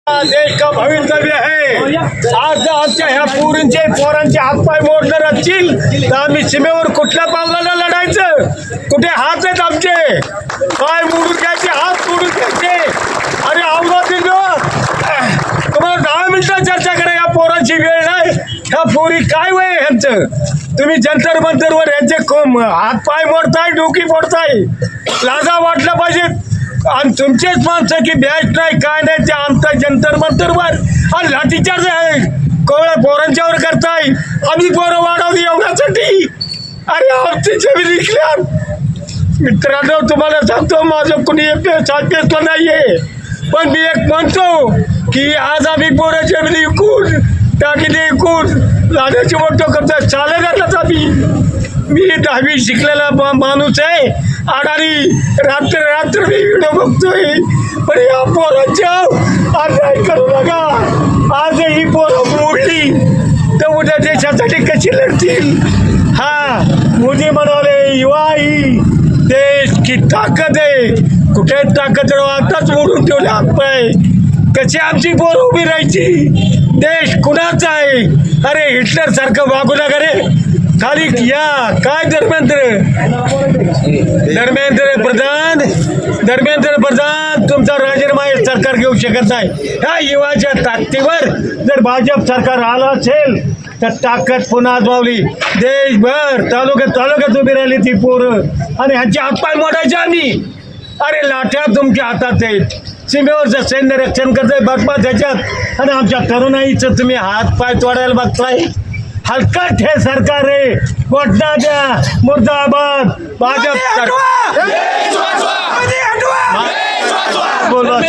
देश का भवितव्य है। आज आमच्या ह्या पोरांचे हातपाय मोडणार असतील तर आम्ही सीमेवर कुठल्या पावलाला लढायचं? कुठे हात आहेत आमचे? पाय मोडून घ्यायचे, हात मोडून घ्यायचे. अरे अवघड तुम्हाला 10 मिनिटं चर्चा करा. या पोरांची वेळ नाही. ह्या पोरी काय वय ह्यांचं? तुम्ही जंतर मंतरवर यांचे हातपाय मोडताय, डोकी मोडताय. लाजा वाटलं पाहिजे. आणि तुमचेच माणसं की बॅच नाही काय नाही ते आमचा जंतर मंतरवर आणि लाठीचार्ज आहे कवळ्या पोरांच्यावर करताय. आम्ही पोरं वाढवली एवढ्यासाठी. अरे आमची जमीन विकल्या. मित्रांनो तुम्हाला सांगतो माझं कुणी सापेसला नाहीये, पण मी एक म्हणतो की आज आम्ही पोरं जमीन विकून टाकीने विकून लाडाची मोठं करतो चालेल आम्ही. मी 10वी शिकलेला माणूस आहे. अडाणी रात्र मी व्हिडिओ बघतोय. पण या पोरांच्या अन्याय करू नका. आज ही पोरं मोडली तर उद्या देशासाठी कशी लढतील? हा मोदी म्हणाले युवा ही देश की ताकद आहे. कुठे ताकद आताच मोडून ठेवले हातपाय. कशी आमची पोरं उभी राहायची? देश कुणाचा आहे? अरे हिटलर सारखं वागू नका रे. खाली या काय धर्मेंद्र प्रधान तुमचा राजीनामा सरकार घेऊ शकत नाही. ह्या युवाच्या ताकदीवर जर भाजप सरकार आलं असेल तर ताकद पुन्हा आजमावली. देशभर तालुक्यात उभी राहिली ती पोरं आणि ह्यांचे हातपाय मोडायचे आम्ही. अरे लाठ्या तुमच्या हातात आहेत. सीमेवरचं सैन्य रक्षण करतोय बघबा त्याच्यात आणि आमच्या तरुणाईचं तुम्ही हातपाय तोडायला बघताय. हलकट हे सरकार आहे. घोषणा द्या मुर्दाबाद भाजप सरकार. बोलवा